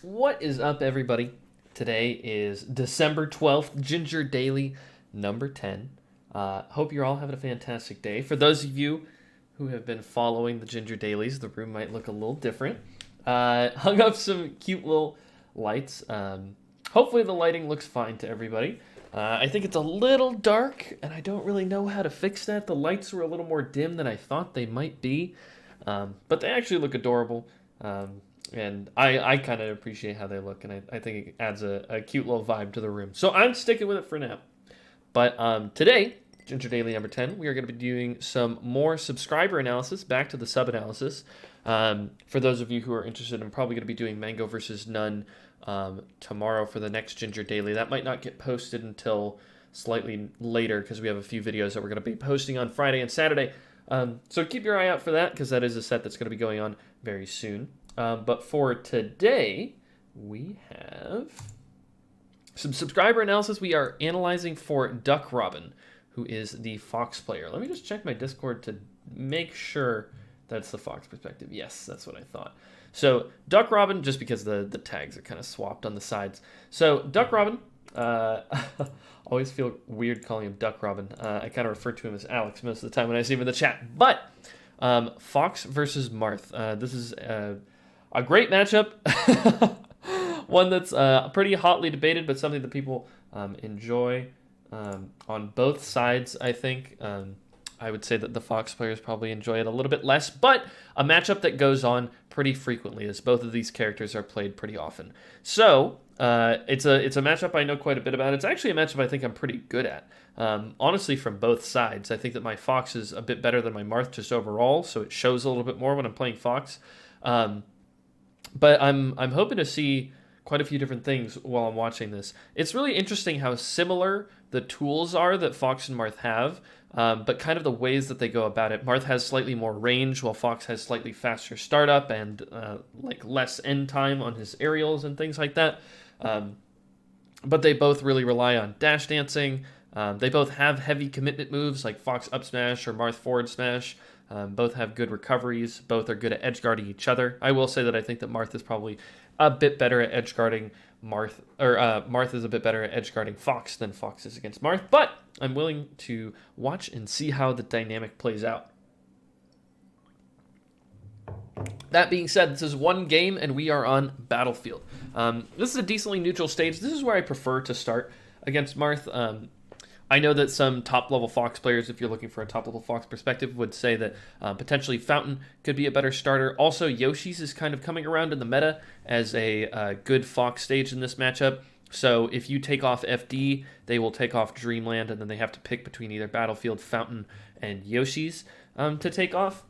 What is up, everybody? Today is December 12th, Ginger Daily number 10. Hope you're all having a fantastic day. For those of you who have been following the Ginger Dailies, the room might look a little different. Hung up some cute little lights. Hopefully the lighting looks fine to everybody. I think it's a little dark, and I don't really know how to fix that. The lights were a little more dim than I thought they might be, but they actually look adorable. And I kind of appreciate how they look, and I think it adds a cute little vibe to the room. So I'm sticking with it for now. But today, Ginger Daily number 10, we are going to be doing some more subscriber analysis, back to the sub analysis. For those of you who are interested, I'm probably going to be doing Mango versus None tomorrow for the next Ginger Daily. That might not get posted until slightly later because we have a few videos that we're going to be posting on Friday and Saturday. So keep your eye out for that because that is a set that's going to be going on very soon. But for today, we have some subscriber analysis. We are analyzing for Duck Robin, who is the Fox player. Let me just check my Discord to make sure that's the Fox perspective. Yes, that's what I thought. So Duck Robin, just because the tags are kind of swapped on the sides. So Duck Robin, always feel weird calling him Duck Robin. I kind of refer to him as Alex most of the time when I see him in the chat. But Fox versus Marth. This is a great matchup. One that's pretty hotly debated, but something that people enjoy on both sides, I think. I would say that the Fox players probably enjoy it a little bit less, but a matchup that goes on pretty frequently as both of these characters are played pretty often. So it's a matchup I know quite a bit about. It's actually a matchup I think I'm pretty good at. Honestly, from both sides. I think that my Fox is a bit better than my Marth just overall, so it shows a little bit more when I'm playing Fox. But I'm hoping to see quite a few different things while I'm watching this. It's really interesting how similar the tools are that Fox and Marth have, but kind of the ways that they go about it. Marth has slightly more range, while Fox has slightly faster startup and like less end time on his aerials and things like that. But they both really rely on dash dancing. They both have heavy commitment moves like Fox up smash or Marth forward smash. Both have good recoveries. Both are good at edge guarding each other. I will say that I think that Marth is probably a bit better at edge guarding Marth, or Marth is a bit better at edge guarding Fox than Fox is against Marth. But I'm willing to watch and see how the dynamic plays out. That being said, this is one game and we are on Battlefield. This is a decently neutral stage. This is where I prefer to start against Marth. I know that some top-level Fox players, if you're looking for a top-level Fox perspective, would say that potentially Fountain could be a better starter. Also, Yoshi's is kind of coming around in the meta as a good Fox stage in this matchup. So if you take off FD, they will take off Dreamland, and then they have to pick between either Battlefield, Fountain, and Yoshi's to take off.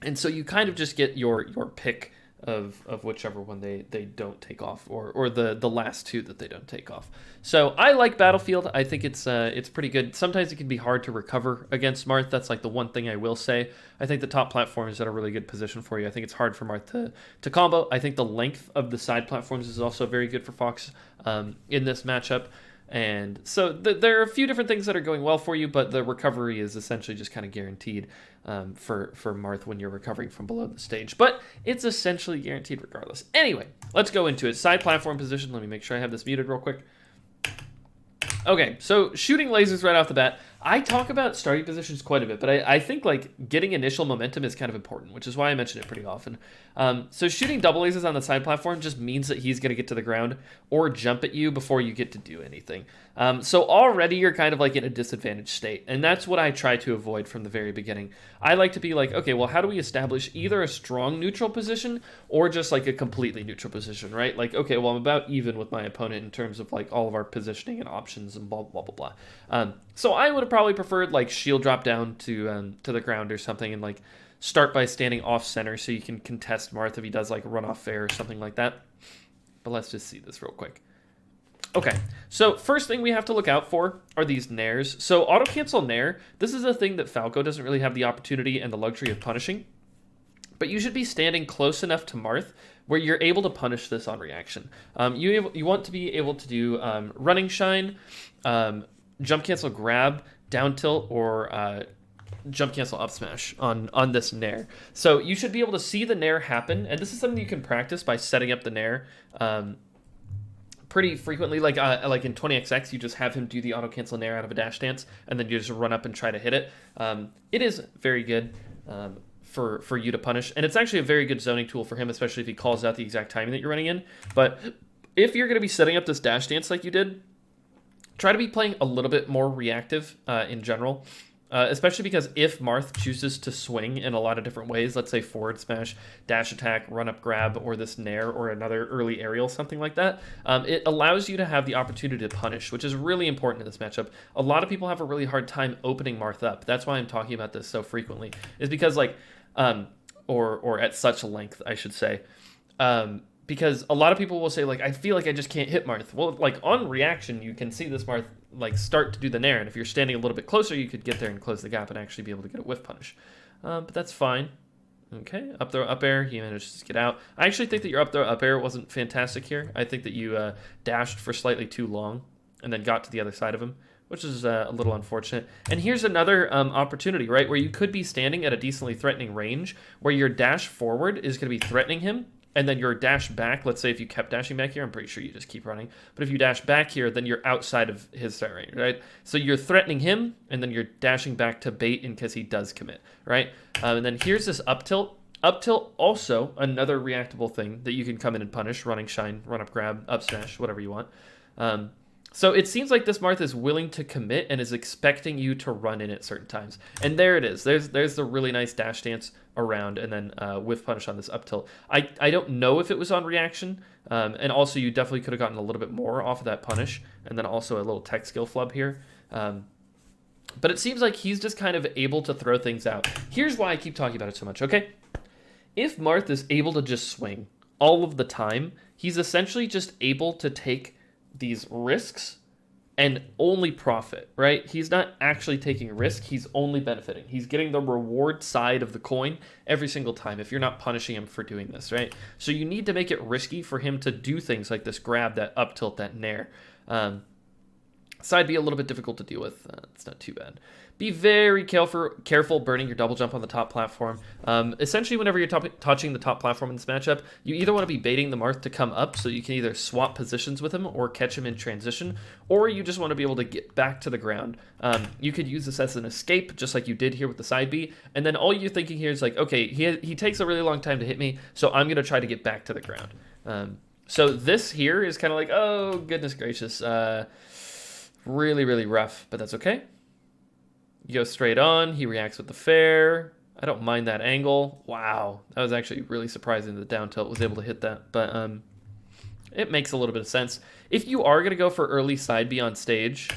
And so you kind of just get your pick of whichever one they don't take off, or the last two that they don't take off. So I like Battlefield. I think it's pretty good. Sometimes it can be hard to recover against Marth. That's like the one thing I will say. I think the top platform is at a really good position for you. I think it's hard for Marth to combo. I think the length of the side platforms is also very good for Fox in this matchup. And so there are a few different things that are going well for you, but the recovery is essentially just kind of guaranteed for Marth when you're recovering from below the stage. But it's essentially guaranteed regardless. Anyway, let's go into it. Side platform position. Let me make sure I have this muted real quick. Okay, so shooting lasers right off the bat. I talk about starting positions quite a bit, but I think like getting initial momentum is kind of important, which is why I mention it pretty often. So shooting double lasers on the side platform just means that he's going to get to the ground or jump at you before you get to do anything. So already you're kind of like in a disadvantaged state, and that's what I try to avoid from the very beginning. I like to be like, okay, well, how do we establish either a strong neutral position or just like a completely neutral position, right? Like, okay, well, I'm about even with my opponent in terms of like all of our positioning and options and blah, blah, blah, blah. So I would have probably preferred like shield drop down to the ground or something and like start by standing off center so you can contest Marth if he does like run off fair or something like that. But let's just see this real quick. Okay, so first thing we have to look out for are these nairs. So auto cancel nair, this is a thing that Falco doesn't really have the opportunity and the luxury of punishing. But you should be standing close enough to Marth where you're able to punish this on reaction. You want to be able to do running shine, jump cancel grab, down tilt, or jump cancel up smash on this nair. So you should be able to see the nair happen, and this is something you can practice by setting up the nair pretty frequently. Like in 20XX, you just have him do the auto cancel nair out of a dash dance, and then you just run up and try to hit it. It is very good for you to punish, and it's actually a very good zoning tool for him, especially if he calls out the exact timing that you're running in. But if you're going to be setting up this dash dance like you did, try to be playing a little bit more reactive in general. Especially because if Marth chooses to swing in a lot of different ways, let's say forward smash, dash attack, run up grab, or this nair, or another early aerial, something like that, it allows you to have the opportunity to punish, which is really important in this matchup. A lot of people have a really hard time opening Marth up. That's why I'm talking about this so frequently, is because or at such length, I should say. Because a lot of people will say, like, I feel like I just can't hit Marth. Well, like, on reaction, you can see this Marth, like, start to do the nair, and if you're standing a little bit closer, you could get there and close the gap and actually be able to get a whiff punish. But that's fine. Okay, up throw, up air, he manages to get out. I actually think that your up throw, up air wasn't fantastic here. I think that you dashed for slightly too long and then got to the other side of him, which is a little unfortunate. And here's another opportunity, right, where you could be standing at a decently threatening range, where your dash forward is going to be threatening him, and then your dash back, let's say if you kept dashing back here, I'm pretty sure you just keep running. But if you dash back here, then you're outside of his threat range, right? So you're threatening him, and then you're dashing back to bait in case he does commit, right? And then here's this up tilt. Up tilt, also another reactable thing that you can come in and punish, running shine, run up grab, up smash, whatever you want. So it seems like this Marth is willing to commit and is expecting you to run in at certain times. And there it is. There's the really nice dash dance around, and then whiff punish on this up tilt. I don't know if it was on reaction, and also you definitely could have gotten a little bit more off of that punish, and then also a little tech skill flub here. But it seems like he's just kind of able to throw things out. Here's why I keep talking about it so much, okay? If Marth is able to just swing all of the time, he's essentially just able to take these risks and only profit, right? He's not actually taking risk, he's only benefiting. He's getting the reward side of the coin every single time if you're not punishing him for doing this, right? So you need to make it risky for him to do things like this grab, that up tilt, that nair. Side B a little bit difficult to deal with. It's not too bad. Be very careful burning your double jump on the top platform. Essentially, whenever you're touching the top platform in this matchup, you either want to be baiting the Marth to come up so you can either swap positions with him or catch him in transition, or you just want to be able to get back to the ground. You could use this as an escape, just like you did here with the side B, and then all you're thinking here is like, okay, he takes a really long time to hit me, so I'm going to try to get back to the ground. So this here is kind of like, oh, goodness gracious, really, really rough, but that's okay. You go straight on. He reacts with the fair. I don't mind that angle. Wow, that was actually really surprising that down tilt was able to hit that, but it makes a little bit of sense. If you are going to go for early side B on stage,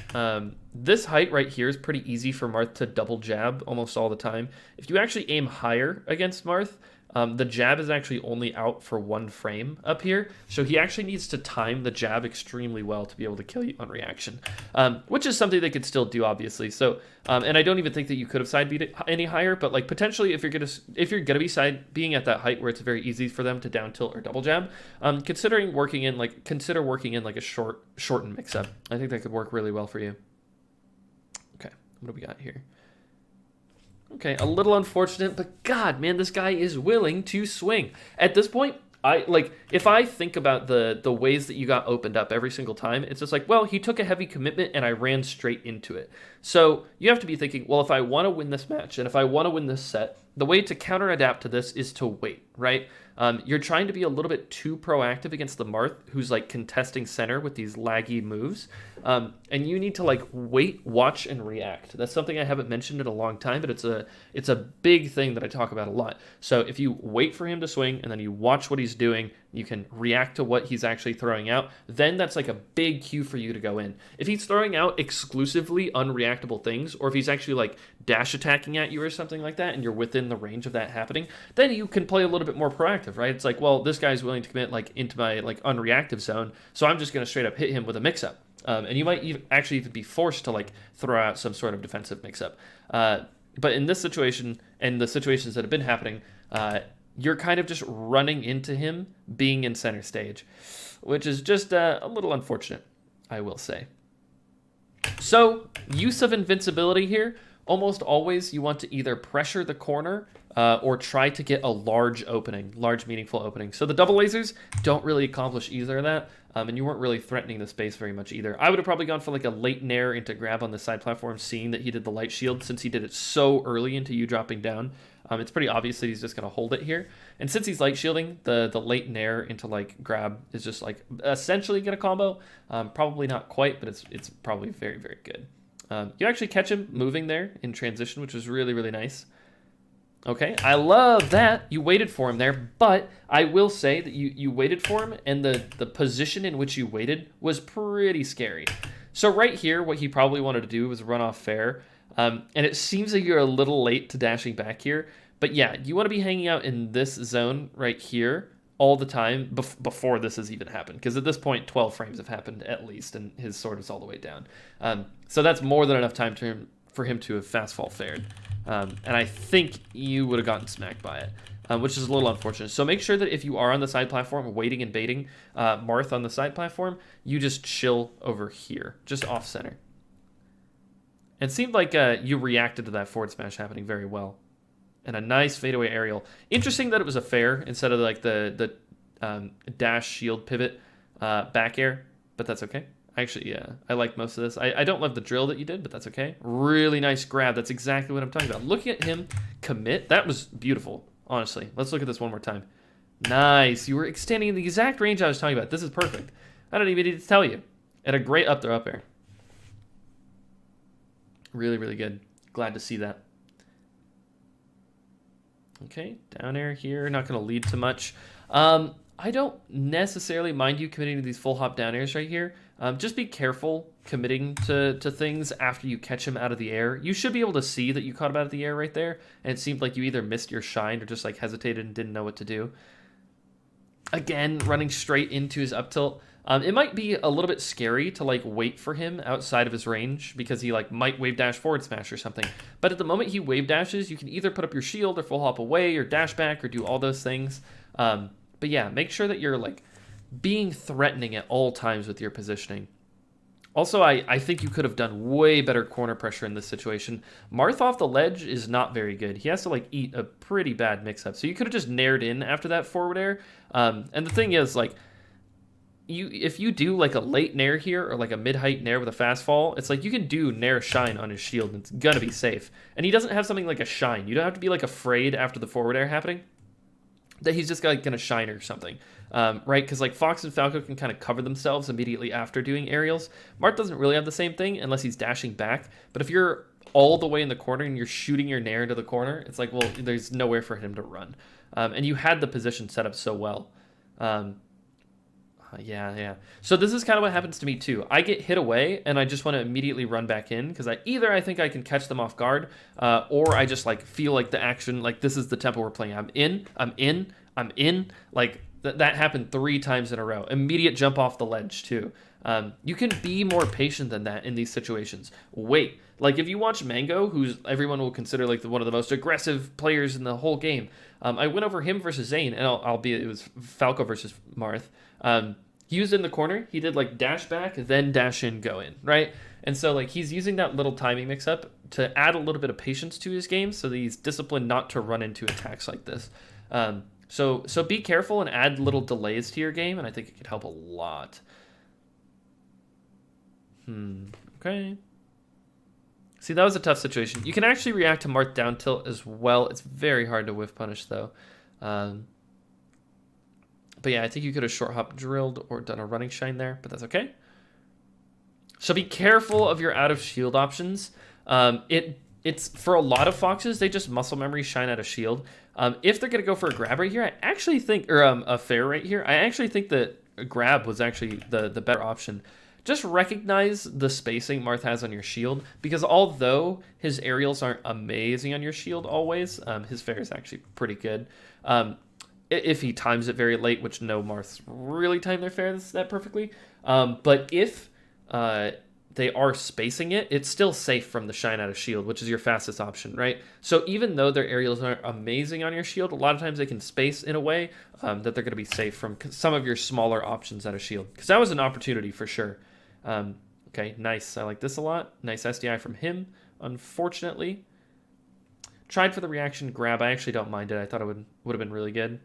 this height right here is pretty easy for Marth to double jab almost all the time. If you actually aim higher against Marth, the jab is actually only out for 1 frame up here, so he actually needs to time the jab extremely well to be able to kill you on reaction, which is something they could still do, obviously. So, and I don't even think that you could have side beat it any higher, but like potentially if you're gonna be side being at that height where it's very easy for them to down tilt or double jab, consider working in like a shortened mix up. I think that could work really well for you. Okay, what do we got here? Okay, a little unfortunate, but God, man, this guy is willing to swing. At this point, if I think about the ways that you got opened up every single time, it's just like, well, he took a heavy commitment and I ran straight into it. So you have to be thinking, well, if I want to win this match and if I want to win this set, the way to counter adapt to this is to wait, right? You're trying to be a little bit too proactive against the Marth, who's like contesting center with these laggy moves. And you need to like wait, watch, and react. That's something I haven't mentioned in a long time, but it's a big thing that I talk about a lot. So if you wait for him to swing and then you watch what he's doing, you can react to what he's actually throwing out, then that's like a big cue for you to go in. If he's throwing out exclusively unreactable things, or if he's actually like dash attacking at you or something like that, and you're within the range of that happening, then you can play a little bit more proactive, right? It's like, well, this guy's willing to commit like into my like unreactive zone, so I'm just going to straight up hit him with a mix-up. And you might actually even be forced to like throw out some sort of defensive mix-up. But in this situation, and the situations that have been happening, you're kind of just running into him being in center stage, which is just a little unfortunate, I will say. So, use of invincibility here. almost always you want to either pressure the corner or try to get a large meaningful opening. So the double lasers don't really accomplish either of that, and you weren't really threatening the space very much either. I would have probably gone for like a late nair into grab on the side platform, seeing that he did the light shield, since he did it so early into you dropping down. It's pretty obvious that he's just going to hold it here. And since he's light shielding, the late nair into like grab is just like essentially get a combo. Probably not quite, but it's probably very, very good. You actually catch him moving there in transition, which was really, really nice. Okay, I love that. You waited for him there, but I will say that you waited for him, and the position in which you waited was pretty scary. So right here, what he probably wanted to do was run off fair, and it seems like you're a little late to dashing back here. But yeah, you want to be hanging out in this zone right here all the time before this has even happened, because at this point 12 frames have happened at least, and his sword is all the way down. So that's more than enough time for him to have fast fall fared. And I think you would have gotten smacked by it, which is a little unfortunate. So make sure that if you are on the side platform waiting and baiting Marth on the side platform, you just chill over here, just off center. It seemed like you reacted to that forward smash happening very well. And a nice fadeaway aerial. Interesting that it was a fair instead of like the dash shield pivot back air, but that's okay. Actually, yeah, I like most of this. I don't love the drill that you did, but that's okay. Really nice grab. That's exactly what I'm talking about. Looking at him commit, that was beautiful, honestly. Let's look at this one more time. Nice. You were extending in the exact range I was talking about. This is perfect. I don't even need to tell you. And a great up air. Really, really good. Glad to see that. Okay, down air here. Not going to lead to much. I don't necessarily mind you committing to these full hop down airs right here. Just be careful committing to things after you catch him out of the air. You should be able to see that you caught him out of the air right there, and it seemed like you either missed your shine or just like hesitated and didn't know what to do. Again, running straight into his up tilt. It might be a little bit scary to like wait for him outside of his range, because he like might wave dash forward smash or something. But at the moment he wave dashes, you can either put up your shield or full hop away or dash back or do all those things. But yeah, make sure that you're like being threatening at all times with your positioning. Also, I think you could have done way better corner pressure in this situation. Marth off the ledge is not very good. He has to like eat a pretty bad mix-up. So you could have just nared in after that forward air. And the thing is, like, if you do like a late nair here or like a mid-height nair with a fast fall, it's like you can do nair shine on his shield and it's gonna be safe. And he doesn't have something like a shine. You don't have to be like afraid after the forward air happening that he's just like gonna shine or something, right? Because like Fox and Falco can kind of cover themselves immediately after doing aerials. Marth doesn't really have the same thing unless he's dashing back. But if you're all the way in the corner and you're shooting your nair into the corner, it's like, well, there's nowhere for him to run. And you had the position set up so well. Yeah. So this is kind of what happens to me too. I get hit away and I just want to immediately run back in because I think I can catch them off guard, or I just like feel like the action, like this is the tempo we're playing. I'm in. Like that happened 3 times in a row. Immediate jump off the ledge too. You can be more patient than that in these situations. Wait, like if you watch Mango, who's everyone will consider like one of the most aggressive players in the whole game. I went over him versus Zane, and albeit it was Falco versus Marth. He was in the corner. He did like dash back, then dash in, go in, right? And so like he's using that little timing mix up to add a little bit of patience to his game, so that he's disciplined not to run into attacks like this. So be careful and add little delays to your game, and I think it could help a lot. Okay. See, that was a tough situation. You can actually react to Marth down tilt as well. It's very hard to whiff punish though. But yeah, I think you could have short hop drilled or done a running shine there, but that's okay. So be careful of your out of shield options. It's for a lot of Foxes, they just muscle memory shine out of shield. If they're gonna go for a grab right here, I actually think, or a fair right here, I actually think that a grab was actually the better option. Just recognize the spacing Marth has on your shield, because although his aerials aren't amazing on your shield always, his fair is actually pretty good. If he times it very late, which no Marths really time their fair that perfectly. But if they are spacing it, it's still safe from the shine out of shield, which is your fastest option, right? So even though their aerials aren't amazing on your shield, a lot of times they can space in a way that they're going to be safe from some of your smaller options out of shield. Because that was an opportunity for sure. Okay, nice. I like this a lot. Nice SDI from him. unfortunately. Tried for the reaction grab. I actually don't mind it. I thought it would have been really good.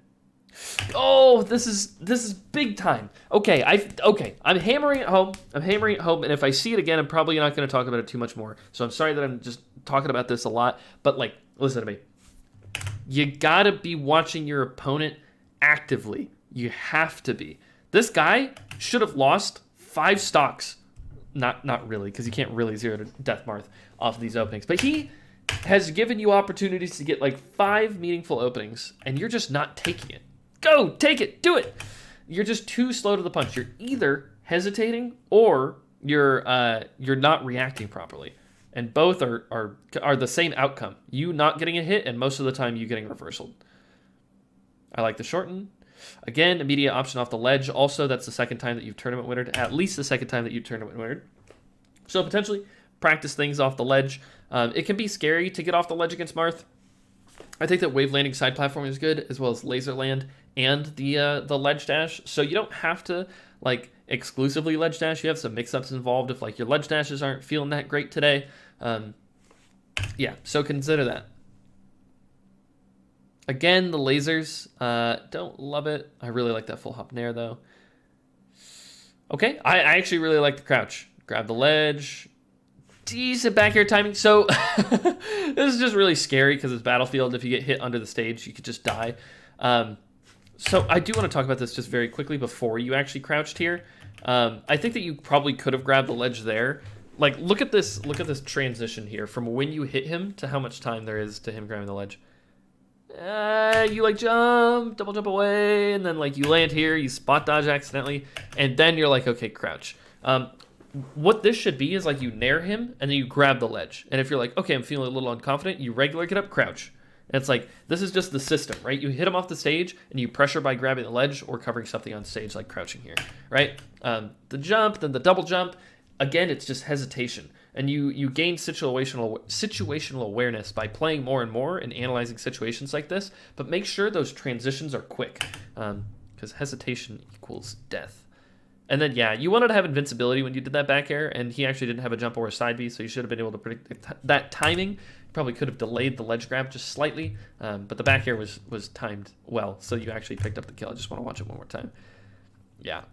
Oh, this is big time. Okay, I'm hammering it home. And if I see it again, I'm probably not going to talk about it too much more. So I'm sorry that I'm just talking about this a lot. But like, listen to me. You gotta be watching your opponent actively. You have to be. This guy should have lost 5 stocks. Not really, because you can't really 0 to death Marth off of these openings. But he has given you opportunities to get like 5 meaningful openings, and you're just not taking it. Go, take it, do it. You're just too slow to the punch. You're either hesitating or you're not reacting properly, and both are the same outcome. You not getting a hit, and most of the time you getting reversaled. I like the shorten. Again, immediate option off the ledge. Also, that's the second time that you've tournament winnered. At least the second time that you've tournament winnered. So potentially practice things off the ledge. It can be scary to get off the ledge against Marth. I think that wave landing side platform is good, as well as laser land and the ledge dash. So you don't have to like exclusively ledge dash. You have some mix-ups involved if like your ledge dashes aren't feeling that great today. Yeah, so consider that. Again, the lasers, don't love it. I really like that full hop nair though. Okay, I actually really like the crouch. Grab the ledge. Decent back air timing. So this is just really scary because it's Battlefield. If you get hit under the stage, you could just die. So I do want to talk about this just very quickly before you actually crouched here. I think that you probably could have grabbed the ledge there. Like, look at this transition here from when you hit him to how much time there is to him grabbing the ledge. You like jump, double jump away, and then like you land here, you spot dodge accidentally, and then you're like, okay, crouch. What this should be is like you nair him and then you grab the ledge. And if you're like, okay, I'm feeling a little unconfident, you regular get up, crouch. And it's like, this is just the system, right? You hit him off the stage and you pressure by grabbing the ledge or covering something on stage like crouching here, right? The jump, then the double jump. Again, it's just hesitation. And you gain situational awareness by playing more and more and analyzing situations like this. But make sure those transitions are quick, because hesitation equals death. And then, yeah, you wanted to have invincibility when you did that back air, and he actually didn't have a jump or a side B, so you should have been able to predict that timing. You probably could have delayed the ledge grab just slightly, but the back air was timed well, so you actually picked up the kill. I just want to watch it one more time. Yeah.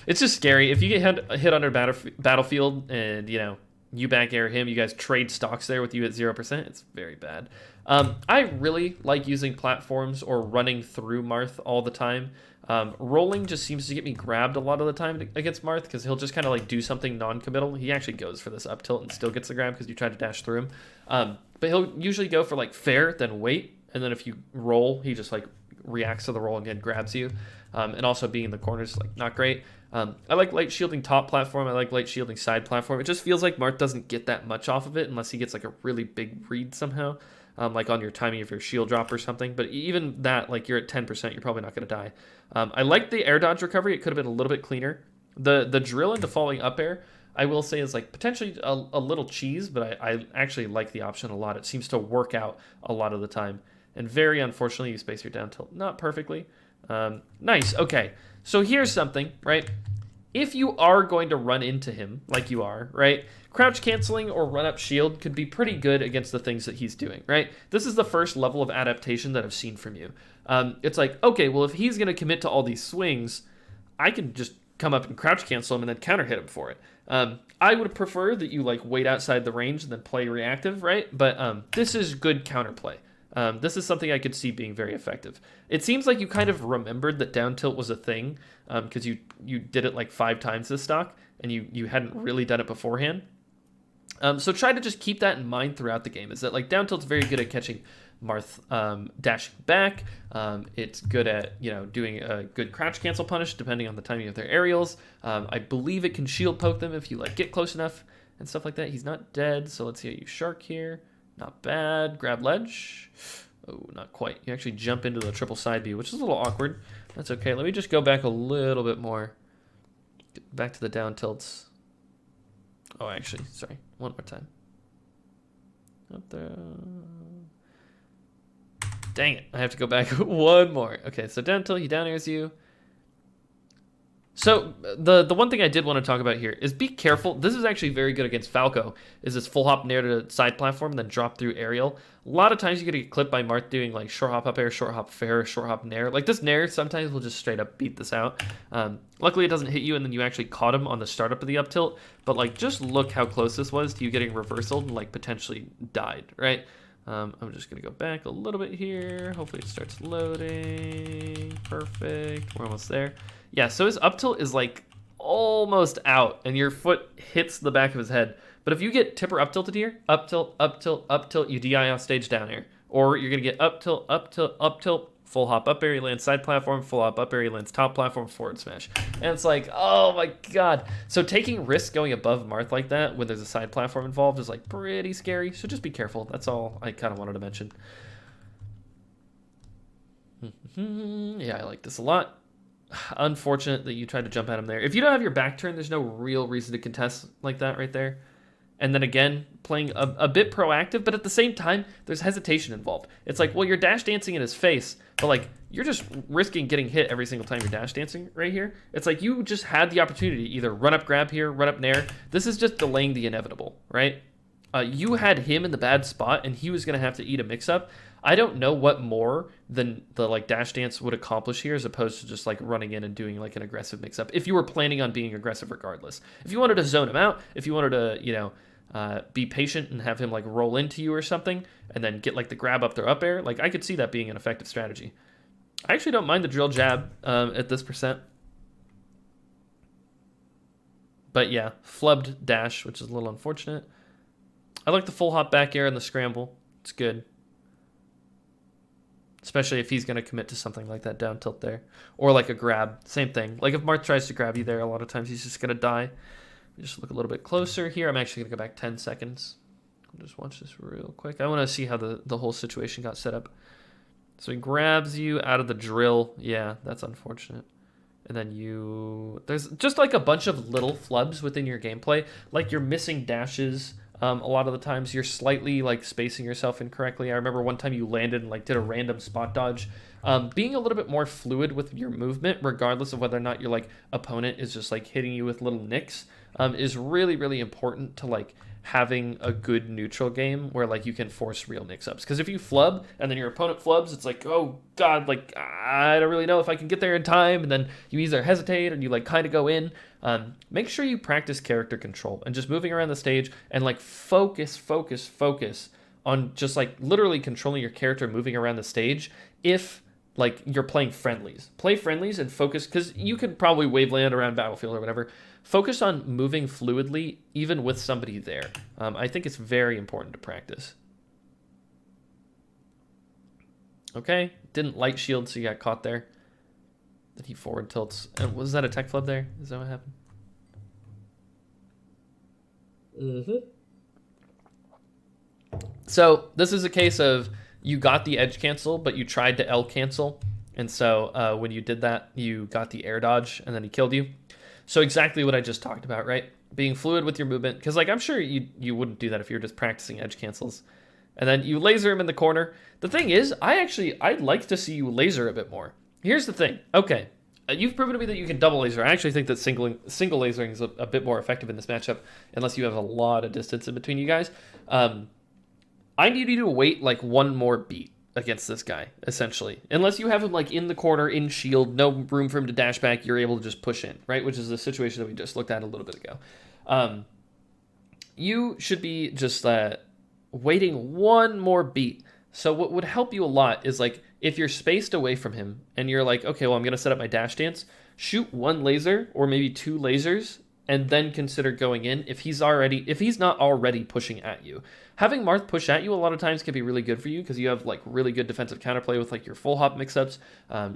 It's just scary. If you get hit under Battlefield and, you back air him, you guys trade stocks there with you at 0%, it's very bad. I really like using platforms or running through Marth all the time. Rolling just seems to get me grabbed a lot of the time against Marth because he'll just kind of like do something non-committal. He actually goes for this up tilt and still gets the grab because you try to dash through him. But he'll usually go for like fair, then wait, and then if you roll, he just like reacts to the roll and again grabs you. And also being in the corners, like not great. I like light shielding top platform. I like light shielding side platform. It just feels like Marth doesn't get that much off of it unless he gets like a really big read somehow. Like on your timing of your shield drop or something. But even that, like you're at 10%, you're probably not going to die. I like the air dodge recovery. It could have been a little bit cleaner. The drill into falling up air, I will say, is like potentially a little cheese, but I actually like the option a lot. It seems to work out a lot of the time. And very unfortunately, you space your down tilt not perfectly. Nice. Okay. So here's something, right? If you are going to run into him like you are, right? Crouch canceling or run up shield could be pretty good against the things that he's doing, right? This is the first level of adaptation that I've seen from you. It's like, okay, well, if he's going to commit to all these swings, I can just come up and crouch cancel him and then counter hit him for it. I would prefer that you like wait outside the range and then play reactive, right? But this is good counterplay. This is something I could see being very effective. It seems like you kind of remembered that down tilt was a thing because you did it like 5 times this stock and you hadn't really done it beforehand. So try to just keep that in mind throughout the game. Is that like down tilt's very good at catching Marth dashing back. It's good at doing a good crouch cancel punish depending on the timing of their aerials. I believe it can shield poke them if you like get close enough and stuff like that. He's not dead, so let's see how you shark here. Not bad. Grab ledge. Oh, not quite. You actually jump into the triple side B, which is a little awkward. That's okay. Let me just go back a little bit more. Get back to the down tilts. Oh, actually, sorry. One more time. Up there. Dang it. I have to go back one more. Okay, so down tilt, he down airs you. So the one thing I did want to talk about here is be careful. This is actually very good against Falco. Is this full hop nair to side platform, then drop through aerial. A lot of times you get clipped by Marth doing like short hop up air, short hop fair, short hop nair. Like this nair sometimes will just straight up beat this out. Luckily it doesn't hit you, and then you actually caught him on the startup of the up tilt. But like just look how close this was to you getting reversaled and like potentially died, right? I'm just gonna go back a little bit here. Hopefully it starts loading. Perfect. We're almost there. Yeah, so his up tilt is like almost out, and your foot hits the back of his head. But if you get tipper up tilted here, up tilt, up tilt, up tilt, you DI off stage down air. Or you're gonna get up tilt, up tilt, up tilt, full hop up air, he lands side platform, full hop up air, he lands top platform, forward smash. And it's like, oh my god. So taking risks going above Marth like that when there's a side platform involved is like pretty scary. So just be careful. That's all I kind of wanted to mention. Yeah, I like this a lot. Unfortunate that you tried to jump at him there. If you don't have your back turn, there's no real reason to contest like that right there. And then again, playing a bit proactive, but at the same time, there's hesitation involved. It's like, well, you're dash dancing in his face, but like, you're just risking getting hit every single time you're dash dancing right here. It's like you just had the opportunity to either run up grab here, run up nair. This is just delaying the inevitable, right? You had him in the bad spot, and he was going to have to eat a mix-up. I don't know what more than the like dash dance would accomplish here, as opposed to just like running in and doing like an aggressive mix-up. If you were planning on being aggressive regardless. If you wanted to zone him out, if you wanted to, you know, be patient and have him like roll into you or something, and then get like the grab up there up air, like I could see that being an effective strategy. I actually don't mind the drill jab at this percent. But yeah, flubbed dash, which is a little unfortunate. I like the full hop back air and the scramble. It's good. Especially if he's going to commit to something like that down tilt there. Or like a grab. Same thing. Like if Marth tries to grab you there, a lot of times he's just going to die. Just look a little bit closer here. I'm actually going to go back 10 seconds. I'll just watch this real quick. I want to see how the whole situation got set up. So he grabs you out of the drill. Yeah, that's unfortunate. And then there's just like a bunch of little flubs within your gameplay. Like you're missing dashes. A lot of the times you're slightly like spacing yourself incorrectly. I remember one time you landed and like did a random spot dodge. Being a little bit more fluid with your movement, regardless of whether or not your like opponent is just like hitting you with little nicks, is really, really important to like having a good neutral game where like you can force real mix-ups. Because if you flub and then your opponent flubs, it's like, oh god, like I don't really know if I can get there in time, and then you either hesitate or you like kind of go in. Make sure you practice character control and just moving around the stage and like focus on just like literally controlling your character moving around the stage. If like you're playing friendlies, play friendlies and focus, because you could probably waveland around battlefield or whatever. Focus on moving fluidly even with somebody there. I think it's very important to practice. Okay, didn't light shield, so you got caught there. Then he forward tilts. Was that a tech flub there? Is that what happened? So this is a case of you got the edge cancel, but you tried to L cancel. And so when you did that, you got the air dodge, and then he killed you. So exactly what I just talked about, right? Being fluid with your movement. Because like I'm sure you wouldn't do that if you were just practicing edge cancels. And then you laser him in the corner. The thing is, I'd like to see you laser a bit more. Here's the thing. Okay, you've proven to me that you can double laser. I actually think that single lasering is a bit more effective in this matchup, unless you have a lot of distance in between you guys. I need you to wait like one more beat against this guy, essentially. Unless you have him like in the corner, in shield, no room for him to dash back, you're able to just push in, right? Which is the situation that we just looked at a little bit ago. You should be just waiting one more beat. So what would help you a lot is like if you're spaced away from him and you're like, okay, well, I'm going to set up my dash dance, shoot one laser or maybe two lasers, and then consider going in if he's not already pushing at you. Having Marth push at you a lot of times can be really good for you because you have like really good defensive counterplay with like your full hop mix-ups.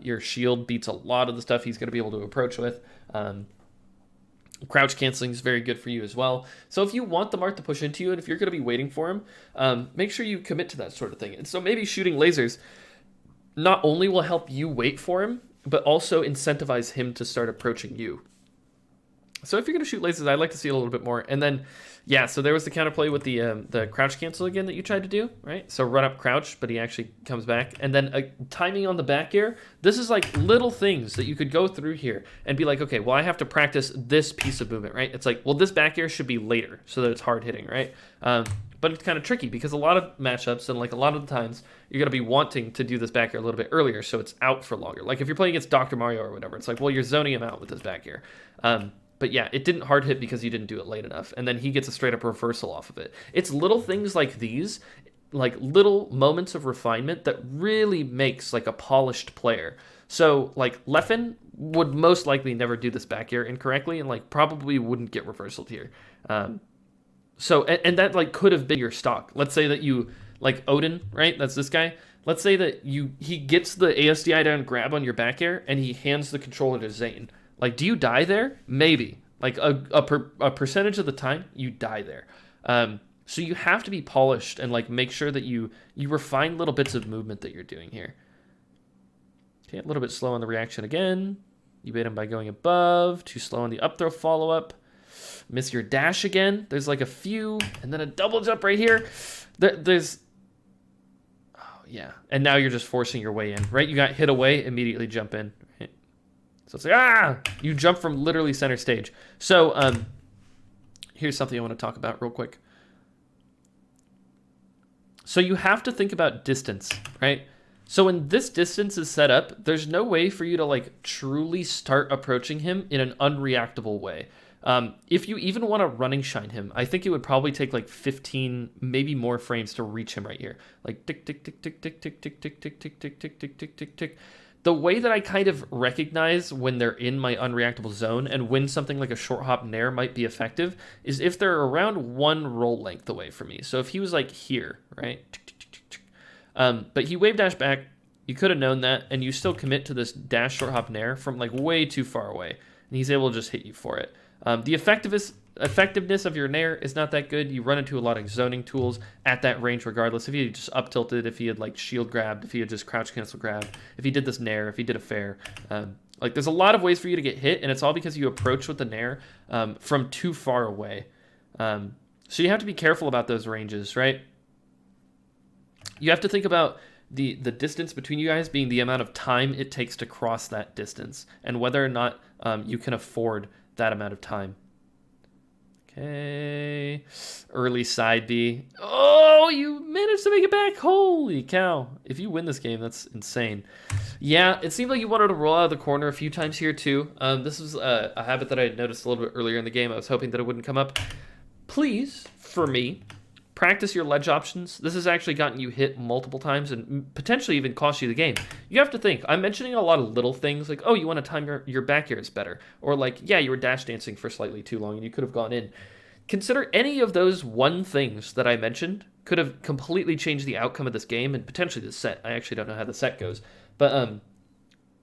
Your shield beats a lot of the stuff he's going to be able to approach with. Crouch canceling is very good for you as well. So if you want the Marth to push into you and if you're going to be waiting for him, make sure you commit to that sort of thing. And so maybe shooting lasers not only will help you wait for him, but also incentivize him to start approaching you. So if you're going to shoot lasers, I'd like to see a little bit more. And then, yeah, so there was the counterplay with the crouch cancel again that you tried to do, right? So run up crouch, but he actually comes back. And then timing on the back air. This is like little things that you could go through here and be like, okay, well, I have to practice this piece of movement, right? It's like, well, this back air should be later so that it's hard hitting, right? But it's kind of tricky because a lot of matchups and like a lot of the times you're going to be wanting to do this back air a little bit earlier so it's out for longer. Like if you're playing against Dr. Mario or whatever, it's like, well, you're zoning him out with this back air. But yeah, it didn't hard hit because you didn't do it late enough. And then he gets a straight up reversal off of it. It's little things like these, like little moments of refinement that really makes like a polished player. So like Leffen would most likely never do this back air incorrectly and like probably wouldn't get reversaled here. So, and that like could have been your stock. Let's say that you, like Odin, right? That's this guy. Let's say that he gets the ASDI down grab on your back air and he hands the controller to Zane. Like, do you die there? Maybe. Like a percentage of the time, you die there. So you have to be polished and like make sure that you refine little bits of movement that you're doing here. Okay, a little bit slow on the reaction again. You bait him by going above. Too slow on the up throw follow-up. Miss your dash again. There's like a few, and then a double jump right here. There's, oh yeah. And now you're just forcing your way in, right? You got hit away, immediately jump in. Right? So it's like, you jump from literally center stage. So here's something I want to talk about real quick. So you have to think about distance, right? So when this distance is set up, there's no way for you to like truly start approaching him in an unreactable way. If you even want to running shine him, I think it would probably take like 15, maybe more frames to reach him right here. Like tick, tick, tick, tick, tick, tick, tick, tick, tick, tick, tick, tick, tick, tick, tick, tick. The way that I kind of recognize when they're in my unreactable zone and when something like a short hop nair might be effective is if they're around one roll length away from me. So if he was like here, right? But he wave dash back, you could have known that, and you still commit to this dash short hop nair from like way too far away, and he's able to just hit you for it. The effectiveness of your nair is not that good. You run into a lot of zoning tools at that range regardless. If he had just up tilted, if he had like shield grabbed, if he had just crouch cancel grabbed, if he did this nair, if he did a fair. Like there's a lot of ways for you to get hit, and it's all because you approach with the nair from too far away. So you have to be careful about those ranges, right? You have to think about the distance between you guys being the amount of time it takes to cross that distance and whether or not you can afford that amount of time. Okay. Early side B. Oh, you managed to make it back. Holy cow. If you win this game, that's insane. Yeah, it seemed like you wanted to roll out of the corner a few times here too. This was a habit that I had noticed a little bit earlier in the game. I was hoping that it wouldn't come up. Please, for me, practice your ledge options. This has actually gotten you hit multiple times and potentially even cost you the game. You have to think. I'm mentioning a lot of little things like, oh, you want to time your back airs better. Or like, yeah, you were dash dancing for slightly too long and you could have gone in. Consider any of those one things that I mentioned could have completely changed the outcome of this game and potentially the set. I actually don't know how the set goes. But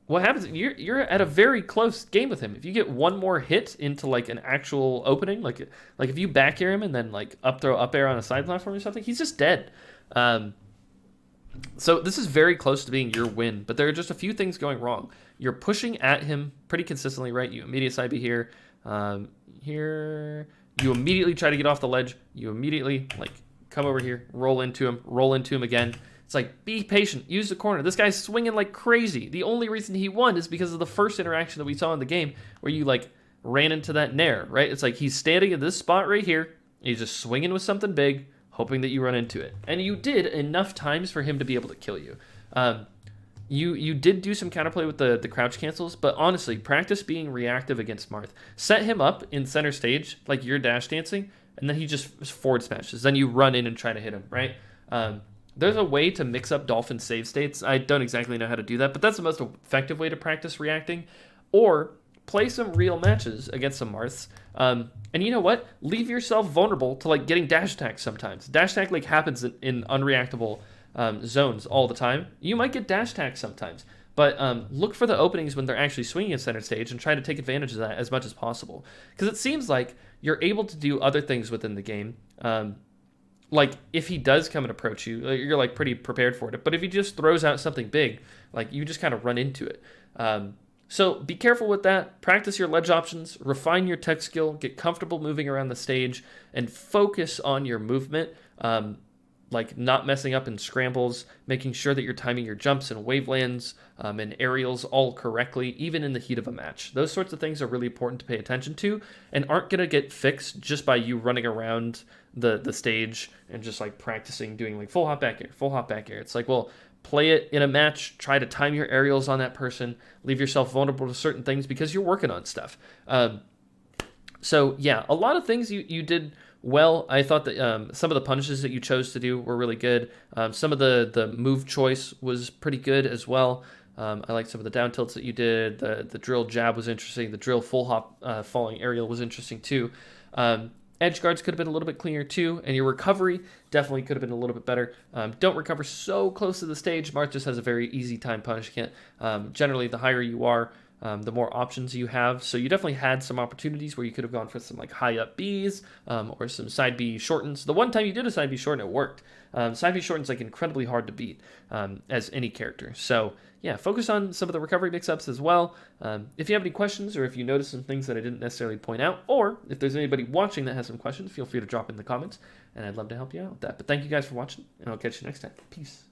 what happens, you're at a very close game with him. If you get one more hit into like an actual opening, like if you back air him and then like up throw up air on a side platform or something, he's just dead. So this is very close to being your win, but there are just a few things going wrong. You're pushing at him pretty consistently, right? You immediate side B here, here. You immediately try to get off the ledge. You immediately like come over here, roll into him again. It's like, be patient, use the corner. This guy's swinging like crazy. The only reason he won is because of the first interaction that we saw in the game where you like ran into that nair, right? It's like he's standing in this spot right here. He's just swinging with something big, hoping that you run into it. And you did enough times for him to be able to kill you. You did do some counterplay with the crouch cancels, but honestly, practice being reactive against Marth. Set him up in center stage, like you're dash dancing, and then he just forward smashes. Then you run in and try to hit him, right? There's a way to mix up Dolphin save states. I don't exactly know how to do that, but that's the most effective way to practice reacting. Or play some real matches against some Marths. And you know what? Leave yourself vulnerable to like getting dash attack sometimes. Dash attack like happens in unreactable zones all the time. You might get dash attack sometimes. But look for the openings when they're actually swinging at center stage and try to take advantage of that as much as possible. Because it seems like you're able to do other things within the game. Like, if he does come and approach you, you're, like, pretty prepared for it. But if he just throws out something big, like, you just kind of run into it. So be careful with that. Practice your ledge options, refine your tech skill, get comfortable moving around the stage, and focus on your movement. Like not messing up in scrambles, making sure that you're timing your jumps and wavelands and aerials all correctly, even in the heat of a match. Those sorts of things are really important to pay attention to and aren't going to get fixed just by you running around the stage and just like practicing doing like full hop back air, full hop back air. It's like, well, play it in a match, try to time your aerials on that person, leave yourself vulnerable to certain things because you're working on stuff. So yeah, a lot of things you did well. I thought that some of the punishes that you chose to do were really good. Some of the move choice was pretty good as well. I liked some of the down tilts that you did. The drill jab was interesting. The drill full hop falling aerial was interesting too. Edge guards could have been a little bit cleaner too, and your recovery definitely could have been a little bit better. Don't recover so close to the stage. Marth just has a very easy time punishing it. Generally, the higher you are, the more options you have. So you definitely had some opportunities where you could have gone for some like high up Bs or some side B shortens. The one time you did a side B shorten, it worked. Side B shorten's like incredibly hard to beat as any character. So yeah, focus on some of the recovery mix-ups as well. If you have any questions or if you notice some things that I didn't necessarily point out, or if there's anybody watching that has some questions, feel free to drop in the comments and I'd love to help you out with that. But thank you guys for watching and I'll catch you next time. Peace.